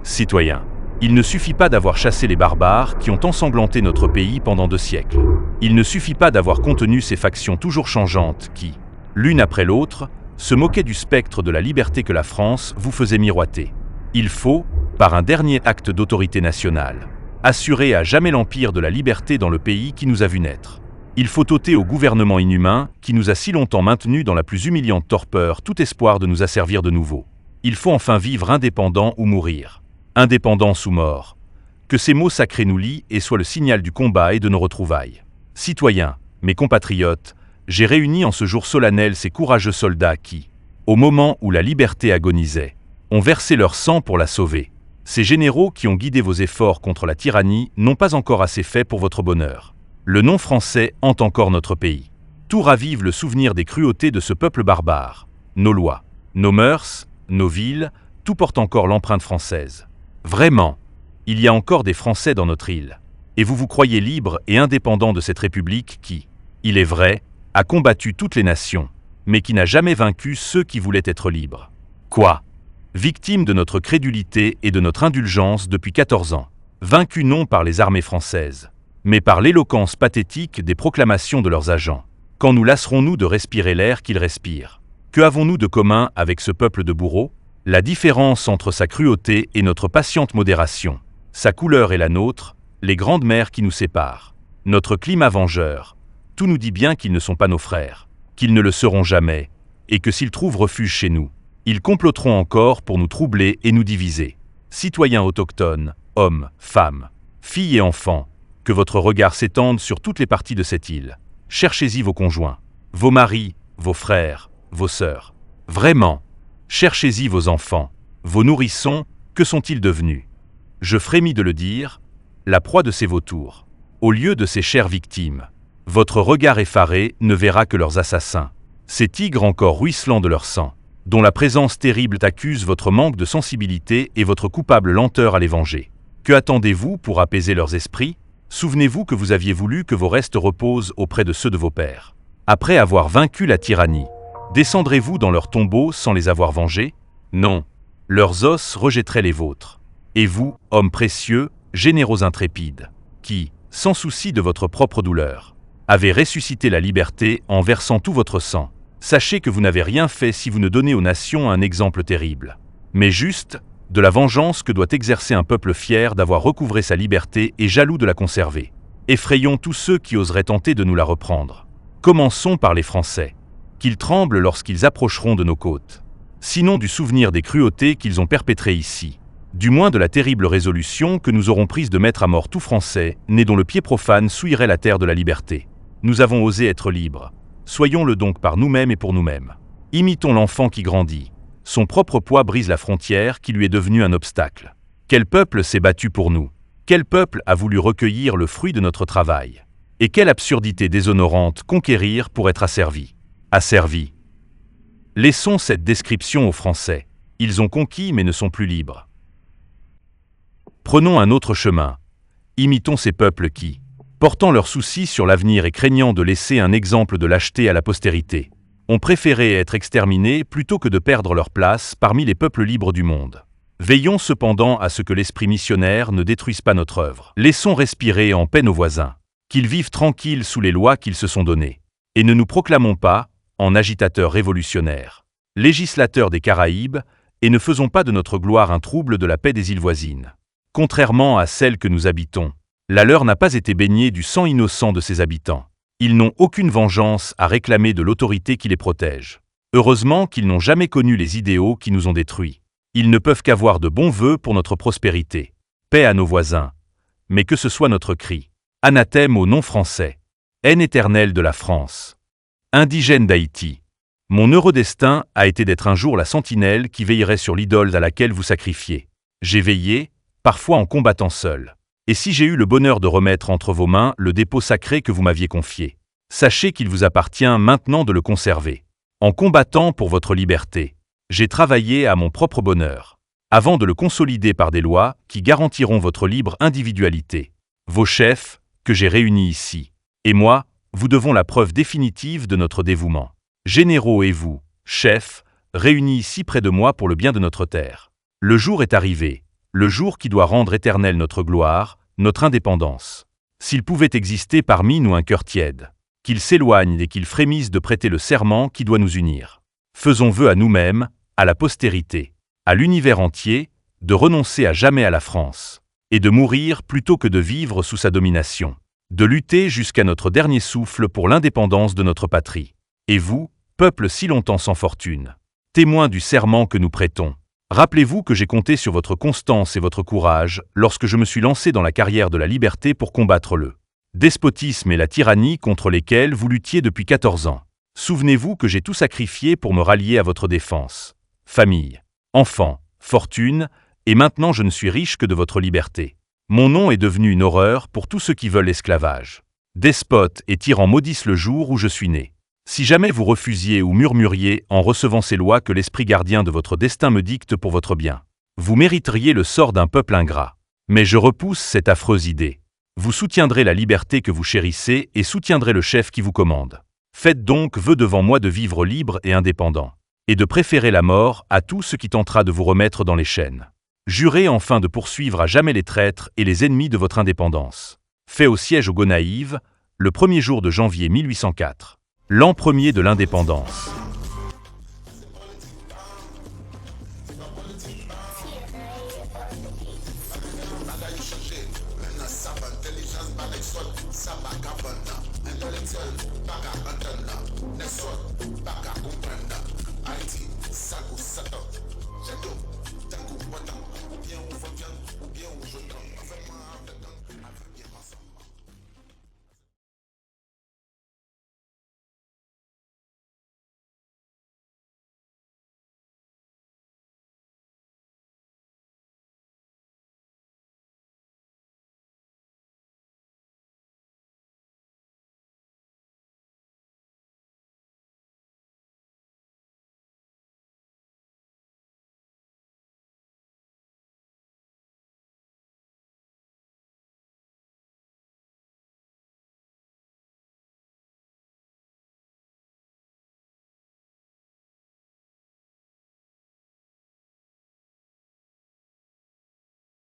Citoyens, il ne suffit pas d'avoir chassé les barbares qui ont ensanglanté notre pays pendant 2 siècles. Il ne suffit pas d'avoir contenu ces factions toujours changeantes qui, l'une après l'autre, se moquaient du spectre de la liberté que la France vous faisait miroiter. Il faut, par un dernier acte d'autorité nationale, assurer à jamais l'empire de la liberté dans le pays qui nous a vu naître. Il faut ôter au gouvernement inhumain qui nous a si longtemps maintenus dans la plus humiliante torpeur tout espoir de nous asservir de nouveau. Il faut enfin vivre indépendant ou mourir. Indépendance ou mort. Que ces mots sacrés nous lient et soient le signal du combat et de nos retrouvailles. Citoyens, mes compatriotes, j'ai réuni en ce jour solennel ces courageux soldats qui, au moment où la liberté agonisait, ont versé leur sang pour la sauver. Ces généraux qui ont guidé vos efforts contre la tyrannie n'ont pas encore assez fait pour votre bonheur. Le nom français hante encore notre pays. Tout ravive le souvenir des cruautés de ce peuple barbare. Nos lois, nos mœurs, nos villes, tout porte encore l'empreinte française. Vraiment, il y a encore des Français dans notre île. Et vous vous croyez libre et indépendant de cette République qui, il est vrai, a combattu toutes les nations, mais qui n'a jamais vaincu ceux qui voulaient être libres. Quoi ? Victime de notre crédulité et de notre indulgence depuis 14 ans. Vaincus non par les armées françaises, mais par l'éloquence pathétique des proclamations de leurs agents. Quand nous lasserons-nous de respirer l'air qu'ils respirent ? Que avons-nous de commun avec ce peuple de bourreaux ? La différence entre sa cruauté et notre patiente modération, sa couleur et la nôtre, les grandes mers qui nous séparent, notre climat vengeur, tout nous dit bien qu'ils ne sont pas nos frères, qu'ils ne le seront jamais, et que s'ils trouvent refuge chez nous, ils comploteront encore pour nous troubler et nous diviser. Citoyens autochtones, hommes, femmes, filles et enfants, que votre regard s'étende sur toutes les parties de cette île. Cherchez-y vos conjoints, vos maris, vos frères, vos sœurs. Vraiment, cherchez-y vos enfants, vos nourrissons, que sont-ils devenus ? Je frémis de le dire, la proie de ces vautours. Au lieu de ces chères victimes, votre regard effaré ne verra que leurs assassins, ces tigres encore ruisselants de leur sang, dont la présence terrible accuse votre manque de sensibilité et votre coupable lenteur à les venger. Que attendez-vous pour apaiser leurs esprits ? Souvenez-vous que vous aviez voulu que vos restes reposent auprès de ceux de vos pères. Après avoir vaincu la tyrannie, descendrez-vous dans leurs tombeaux sans les avoir vengés ? Non, leurs os rejetteraient les vôtres. Et vous, hommes précieux, généraux intrépides, qui, sans souci de votre propre douleur, avez ressuscité la liberté en versant tout votre sang, sachez que vous n'avez rien fait si vous ne donnez aux nations un exemple terrible, mais juste de la vengeance que doit exercer un peuple fier d'avoir recouvré sa liberté et jaloux de la conserver. Effrayons tous ceux qui oseraient tenter de nous la reprendre. Commençons par les Français, qu'ils tremblent lorsqu'ils approcheront de nos côtes. Sinon du souvenir des cruautés qu'ils ont perpétrées ici, du moins de la terrible résolution que nous aurons prise de mettre à mort tout Français, né dont le pied profane souillerait la terre de la liberté. Nous avons osé être libres. Soyons-le donc par nous-mêmes et pour nous-mêmes. Imitons l'enfant qui grandit. Son propre poids brise la frontière qui lui est devenue un obstacle. Quel peuple s'est battu pour nous ? Quel peuple a voulu recueillir le fruit de notre travail ? Et quelle absurdité déshonorante conquérir pour être asservi ? Asservi. Laissons cette description aux Français. Ils ont conquis mais ne sont plus libres. Prenons un autre chemin. Imitons ces peuples qui, portant leurs soucis sur l'avenir et craignant de laisser un exemple de lâcheté à la postérité, ont préféré être exterminés plutôt que de perdre leur place parmi les peuples libres du monde. Veillons cependant à ce que l'esprit missionnaire ne détruise pas notre œuvre. Laissons respirer en paix nos voisins, qu'ils vivent tranquilles sous les lois qu'ils se sont données. Et ne nous proclamons pas, en agitateurs révolutionnaires, législateurs des Caraïbes, et ne faisons pas de notre gloire un trouble de la paix des îles voisines. Contrairement à celles que nous habitons, la leur n'a pas été baignée du sang innocent de ses habitants. Ils n'ont aucune vengeance à réclamer de l'autorité qui les protège. Heureusement qu'ils n'ont jamais connu les idéaux qui nous ont détruits. Ils ne peuvent qu'avoir de bons vœux pour notre prospérité. Paix à nos voisins. Mais que ce soit notre cri. Anathème au nom français. Haine éternelle de la France. Indigène d'Haïti. Mon heureux destin a été d'être un jour la sentinelle qui veillerait sur l'idole à laquelle vous sacrifiez. J'ai veillé, parfois en combattant seul. Et si j'ai eu le bonheur de remettre entre vos mains le dépôt sacré que vous m'aviez confié, sachez qu'il vous appartient maintenant de le conserver. En combattant pour votre liberté, j'ai travaillé à mon propre bonheur, avant de le consolider par des lois qui garantiront votre libre individualité. Vos chefs, que j'ai réunis ici, et moi, vous devons la preuve définitive de notre dévouement. Généraux et vous, chefs, réunis ici près de moi pour le bien de notre terre. Le jour est arrivé. le jour qui doit rendre éternelle notre gloire, notre indépendance. S'il pouvait exister parmi nous un cœur tiède, qu'il s'éloigne et qu'il frémisse de prêter le serment qui doit nous unir. Faisons vœu à nous-mêmes, à la postérité, à l'univers entier, de renoncer à jamais à la France, et de mourir plutôt que de vivre sous sa domination, de lutter jusqu'à notre dernier souffle pour l'indépendance de notre patrie. Et vous, peuple si longtemps sans fortune, témoin du serment que nous prêtons, rappelez-vous que j'ai compté sur votre constance et votre courage lorsque je me suis lancé dans la carrière de la liberté pour combattre le despotisme et la tyrannie contre lesquels vous luttiez depuis 14 ans. Souvenez-vous que j'ai tout sacrifié pour me rallier à votre défense. Famille, enfants, fortune, et maintenant je ne suis riche que de votre liberté. Mon nom est devenu une horreur pour tous ceux qui veulent l'esclavage. Despotes et tyrans maudissent le jour où je suis né. Si jamais vous refusiez ou murmuriez en recevant ces lois que l'esprit gardien de votre destin me dicte pour votre bien, vous mériteriez le sort d'un peuple ingrat. Mais je repousse cette affreuse idée. Vous soutiendrez la liberté que vous chérissez et soutiendrez le chef qui vous commande. Faites donc vœu devant moi de vivre libre et indépendant, et de préférer la mort à tout ce qui tentera de vous remettre dans les chaînes. Jurez enfin de poursuivre à jamais les traîtres et les ennemis de votre indépendance. Fait au siège aux Gonaïves, le 1er jour de janvier 1804, l'an premier de l'indépendance. Intellectuel, baga, baka, comprendre. Haïti, sago, satan.